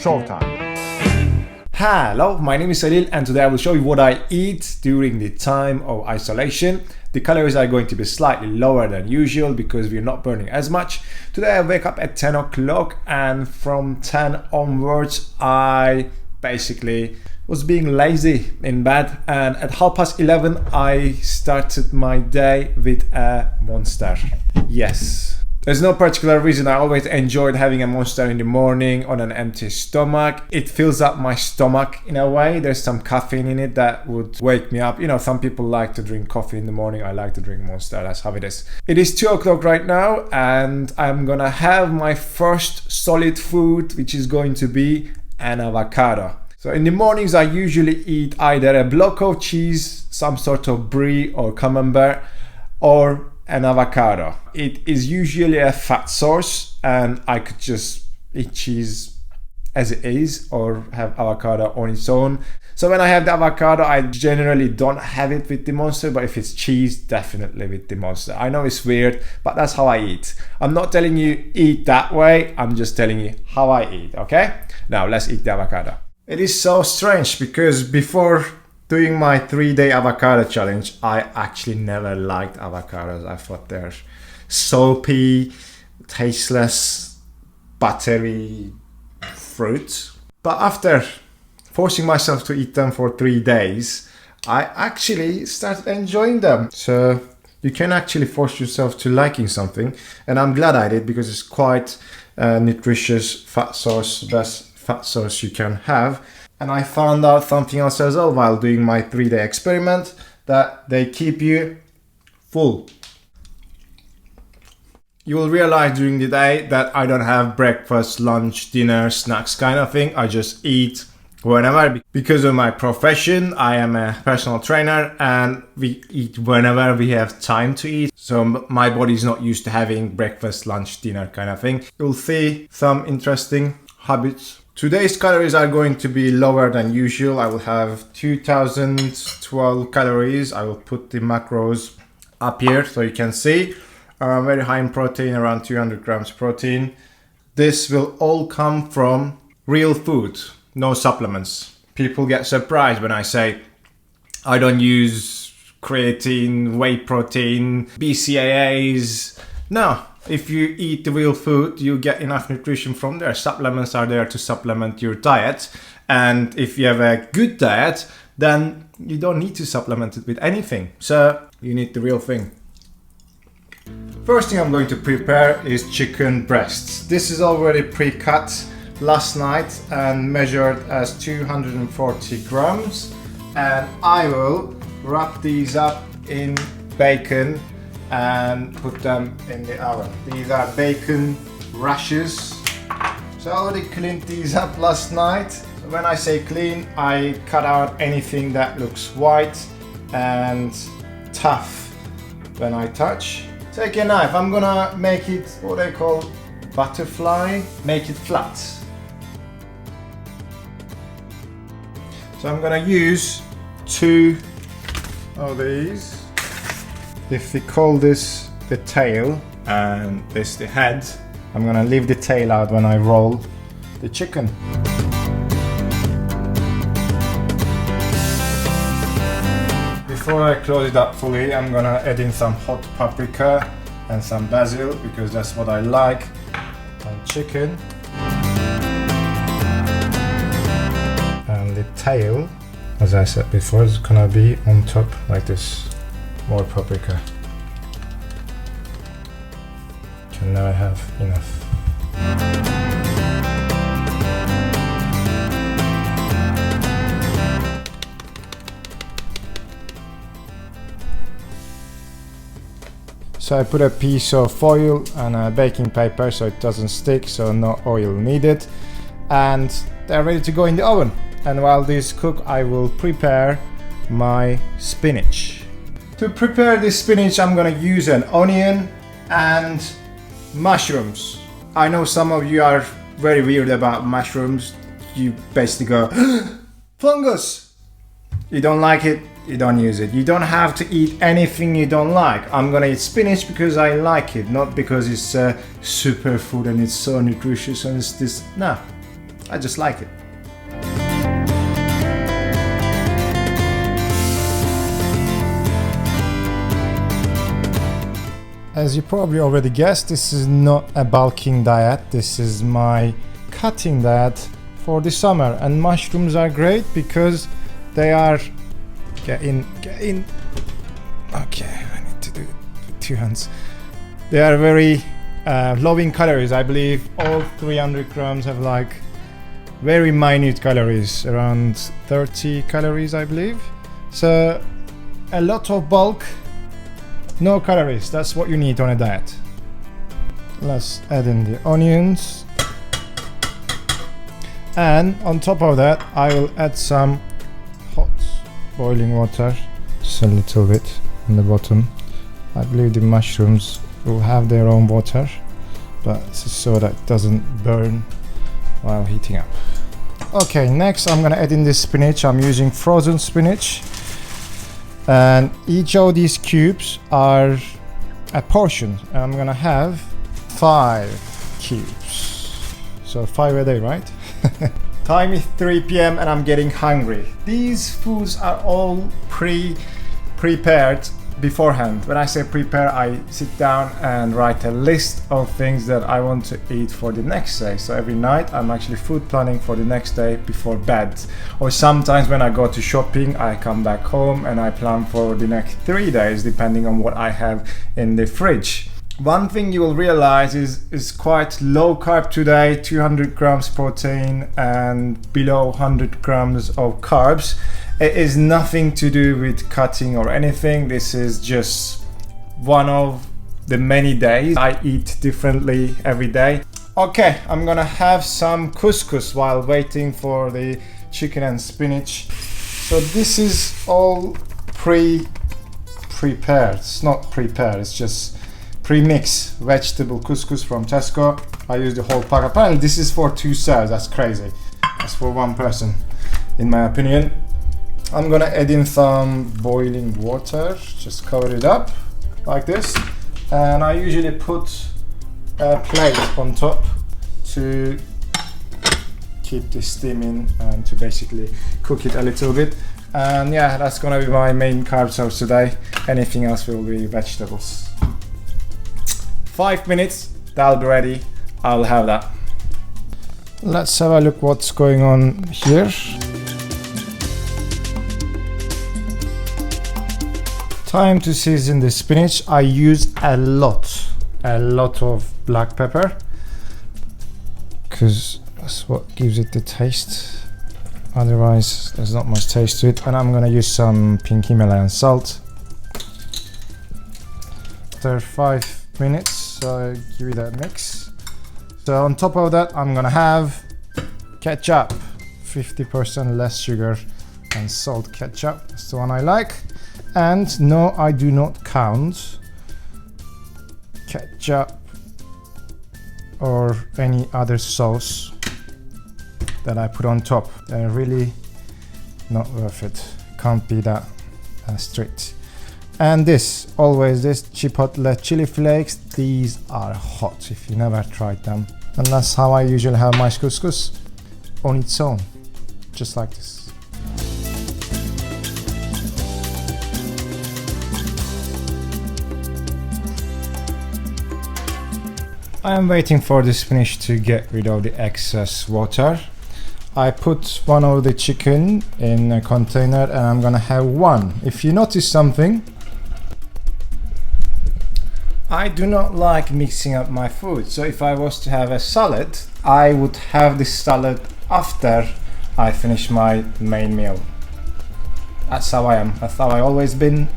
Showtime. Hello, my name is Halil and today I will show you what I eat during the time of isolation. The calories are going to be slightly lower than usual because we're not burning as much. Today I wake up at 10 o'clock and from 10 onwards I basically was being lazy in bed, and at 11:30 I started my day with a Monster. Yes. There's no particular reason. I always enjoyed having a Monster in the morning on an empty stomach. It fills up my stomach in a way. There's some caffeine in it that would wake me up. You know, some people like to drink coffee in the morning. I like to drink Monster. That's how it is. It is 2 o'clock right now and I'm gonna have my first solid food, which is going to be an avocado. So in the mornings I usually eat either a block of cheese, some sort of brie or camembert, or an avocado. It is usually a fat source and I could just eat cheese as it is or have avocado on its own. So when I have the avocado, I generally don't have it with the Monster, but if it's cheese, definitely with the Monster. I know it's weird, but that's how I eat. I'm not telling you eat that way, I'm just telling you how I eat, okay? Now let's eat the avocado. It is so strange because before doing my 3-day avocado challenge, I actually never liked avocados. I thought they're soapy, tasteless, buttery fruit. But after forcing myself to eat them for 3 days, I actually started enjoying them. So you can actually force yourself to liking something, and I'm glad I did because it's quite nutritious fat source, best fat source you can have. And I found out something else as well while doing my 3-day experiment, that they keep you full. You will realize during the day that I don't have breakfast, lunch, dinner, snacks kind of thing. I just eat whenever. Because of my profession, I am a personal trainer and we eat whenever we have time to eat. So my body is not used to having breakfast, lunch, dinner kind of thing. You'll see some interesting habits. Today's calories are going to be lower than usual. I will have 2012 calories. I will put the macros up here so you can see. Very high in protein, around 200 grams protein. This will all come from real food, no supplements. People get surprised when I say I don't use creatine, whey protein, BCAAs. No. If you eat the real food, you get enough nutrition from there. Supplements are there to supplement your diet. And if you have a good diet, then you don't need to supplement it with anything. So you need the real thing. First thing I'm going to prepare is chicken breasts. This is already pre-cut last night and measured as 240 grams. And I will wrap these up in bacon and put them in the oven. These are bacon rashers. So I already cleaned these up last night. So when I say clean, I cut out anything that looks white and tough when I touch. Take a knife, I'm gonna make it what they call butterfly, make it flat. So I'm gonna use 2 of these. If we call this the tail and this the head, I'm gonna leave the tail out when I roll the chicken. Before I close it up fully, I'm gonna add in some hot paprika and some basil because that's what I like on chicken. And the tail, as I said before, is gonna be on top like this. More paprika. Can never have enough. So I put a piece of foil and a baking paper so it doesn't stick, so no oil needed. And they're ready to go in the oven. And while these cook, I will prepare my spinach. To prepare this spinach, I'm gonna use an onion and mushrooms. I know some of you are very weird about mushrooms. You basically go, fungus! You don't like it, you don't use it. You don't have to eat anything you don't like. I'm gonna eat spinach because I like it, not because it's a superfood and it's so nutritious and it's this. No, I just like it. As you probably already guessed, this is not a bulking diet. This is my cutting diet for the summer. And mushrooms are great because they are... Get in. Okay, I need to do it with 2 hands. They are very low in calories. I believe all 300 grams have like very minute calories, around 30 calories, I believe. So a lot of bulk, no calories. That's what you need on a diet. Let's add in the onions. And on top of that, I will add some hot boiling water, just a little bit on the bottom. I believe the mushrooms will have their own water, but this is so that it doesn't burn while heating up. Okay, next I'm gonna add in this spinach. I'm using frozen spinach, and each of these cubes are a portion. I'm gonna have 5 cubes, so 5 a day, right? Time is 3 p.m. and I'm getting hungry. These foods are all prepared beforehand. When I say prepare, I sit down and write a list of things that I want to eat for the next day. So every night I'm actually food planning for the next day before bed. Or sometimes when I go to shopping, I come back home and I plan for the next 3 days depending on what I have in the fridge. One thing you will realize is quite low carb today, 200 grams protein and below 100 grams of carbs. It is nothing to do with cutting or anything. This is just one of the many days I eat differently every day. Okay, I'm gonna have some couscous while waiting for the chicken and spinach. So this is all prepared. It's not prepared, it's just pre-mix vegetable couscous from Tesco. I use the whole pack. Apparently this is for 2 serves. That's crazy. That's for 1 person, in my opinion. I'm gonna add in some boiling water. Just cover it up like this. And I usually put a plate on top to keep the steam in and to basically cook it a little bit. And yeah, that's gonna be my main carb source today. Anything else will be vegetables. 5 minutes, that'll be ready. I'll have that. Let's have a look what's going on here. Time to season the spinach. I use a lot of black pepper because that's what gives it the taste. Otherwise, there's not much taste to it. And I'm gonna use some pink Himalayan salt. After 5 minutes, so give it a mix. So on top of that, I'm gonna have ketchup, 50% less sugar and salt ketchup. That's the one I like. And no, I do not count ketchup or any other sauce that I put on top. They're really not worth it. Can't be that strict. And this, always this chipotle chili flakes. These are hot if you never tried them. And that's how I usually have my couscous, on its own, just like this. I am waiting for the spinach to get rid of the excess water. I put one of the chicken in a container and I'm gonna have one. If you notice something, I do not like mixing up my food. So if I was to have a salad, I would have the salad after I finish my main meal. That's how I am. That's how I always been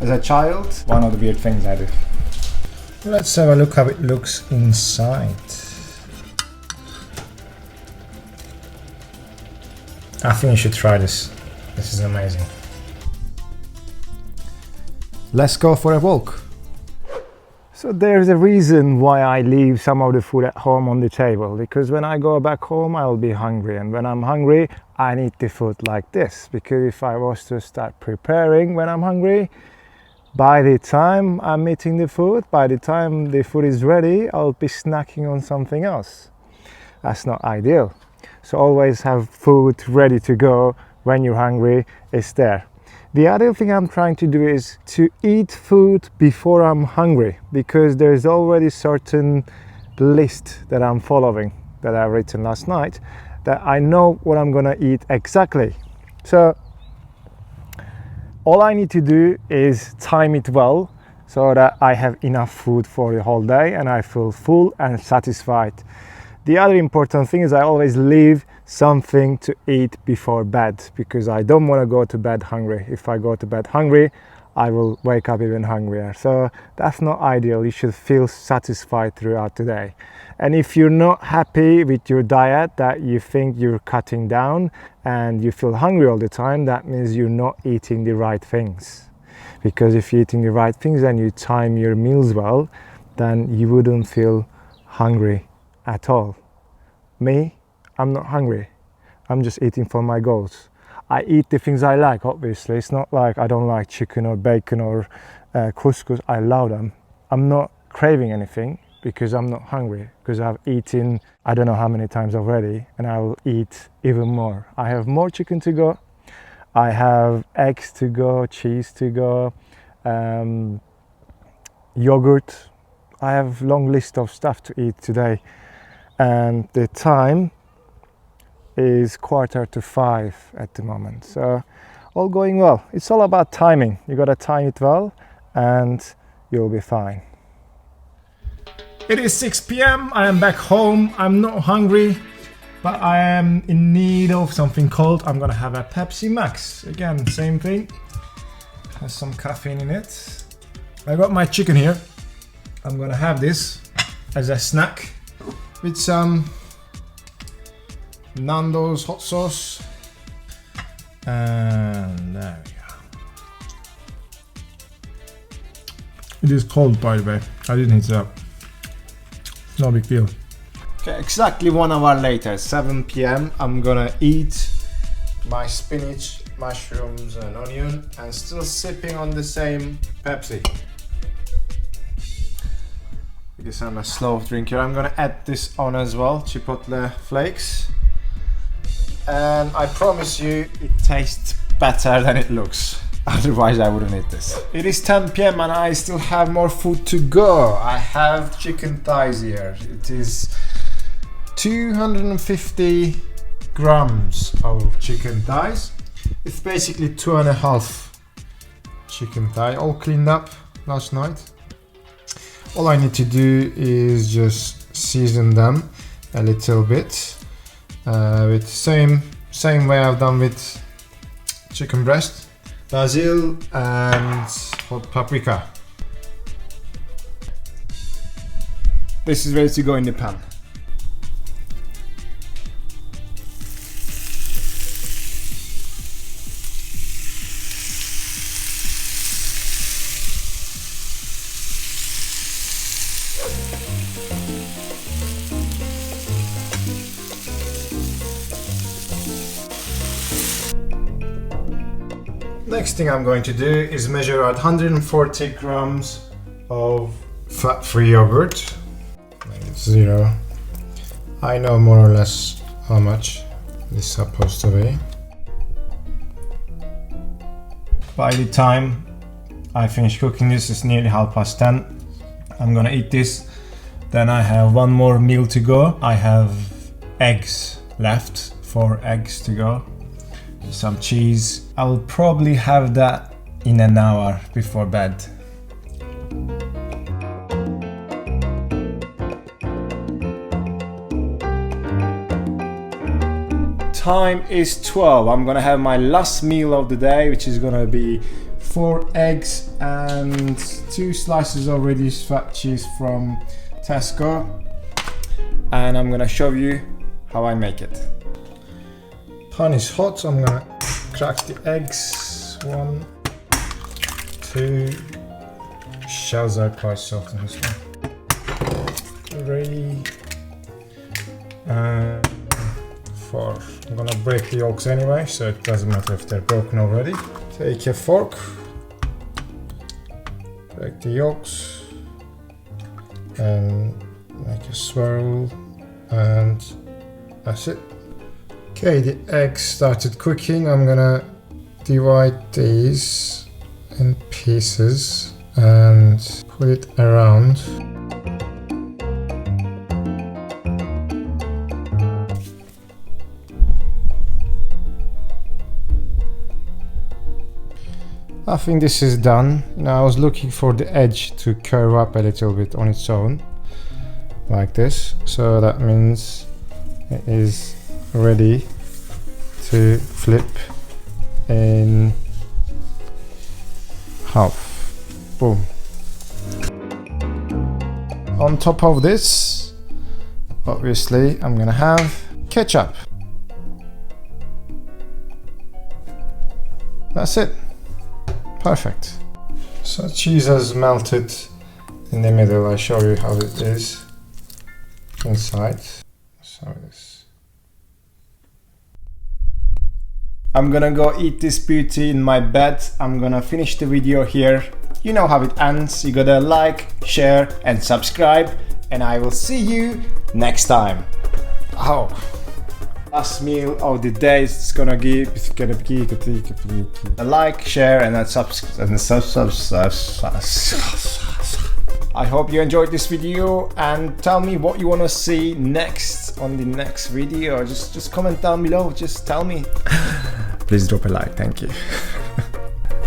as a child. One of the weird things I do. Let's have a look how it looks inside. I think you should try this. This is amazing. Let's go for a walk. So there's a reason why I leave some of the food at home on the table, because when I go back home I'll be hungry, and when I'm hungry I need the food like this, because if I was to start preparing when I'm hungry, by the time I'm eating the food, by the time the food is ready, I'll be snacking on something else. That's not ideal. So always have food ready to go when you're hungry. It's there. The other thing I'm trying to do is to eat food before I'm hungry, because there's already certain list that I'm following that I've written last night, that I know what I'm gonna eat exactly. So all I need to do is time it well so that I have enough food for the whole day and I feel full and satisfied. The other important thing is I always leave something to eat before bed, because I don't want to go to bed hungry. If I go to bed hungry, I will wake up even hungrier. So that's not ideal. You should feel satisfied throughout the day. And if you're not happy with your diet, that you think you're cutting down and you feel hungry all the time, that means you're not eating the right things. Because if you're eating the right things and you time your meals well, then you wouldn't feel hungry at all. Me, I'm not hungry. I'm just eating for my goals. I eat the things I like, obviously. It's not like I don't like chicken or bacon or couscous. I love them. I'm not craving anything because I'm not hungry, because I've eaten I don't know how many times already, and I will eat even more. I have more chicken to go. I have eggs to go, cheese to go, yogurt. I have a long list of stuff to eat today. And the time is 4:45 at the moment, so all going well. It's all about timing. You gotta time it well and you'll be fine. It is 6 p.m. I am back home. I'm not hungry, but I am in need of something cold. I'm gonna have a Pepsi Max. Again, same thing. Has some caffeine in it. I got my chicken here. I'm gonna have this as a snack with some Nando's hot sauce, and there we go. It is cold, by the way. I didn't heat it up. No big deal. Okay, exactly 1 hour later, 7 p.m. I'm gonna eat my spinach, mushrooms and onion, and still sipping on the same Pepsi. Because I'm a slow drinker. I'm gonna add this on as well, chipotle flakes. And I promise you, it tastes better than it looks. Otherwise I wouldn't eat this. It is 10 p.m. and I still have more food to go. I have chicken thighs here. It is 250 grams of chicken thighs. It's basically 2.5 chicken thigh, all cleaned up last night. All I need to do is just season them a little bit with same way I've done with chicken breast, basil and hot paprika. This is ready to go in the pan. Next thing I'm going to do is measure out 140 grams of fat-free yogurt. It's 0. I know more or less how much this is supposed to be. By the time I finish cooking this, it's nearly 10:30. I'm gonna eat this. Then I have one more meal to go. I have eggs left, 4 eggs to go. Some cheese. I will probably have that in an hour before bed. Time is 12. I'm gonna have my last meal of the day, which is gonna be 4 eggs and 2 slices of reduced fat cheese from Tesco. And I'm gonna show you how I make it. Pan is hot, so I'm gonna crack the eggs. 1, 2. Shells are quite soft in this one. 3 and 4. I'm gonna break the yolks anyway, so it doesn't matter if they're broken already. Take a fork, break the yolks, and make a swirl, and that's it. Okay, the eggs started cooking. I'm gonna divide these in pieces and put it around. I think this is done. Now I was looking for the edge to curve up a little bit on its own, like this. So that means it is ready to flip in half. Boom. On top of this, obviously, I'm gonna have ketchup. That's it. Perfect. So cheese has melted in the middle. I'll show you how it is inside. So this. I'm gonna go eat this beauty in my bed. I'm gonna finish the video here. You know how it ends. You gotta like, share and subscribe, and I will see you next time. Oh, last meal of the day is gonna be a like, share and a subscribe. I hope you enjoyed this video, and tell me what you want to see next on the next video. Just comment down below. Just tell me. Please drop a like. Thank you.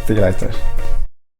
See you later.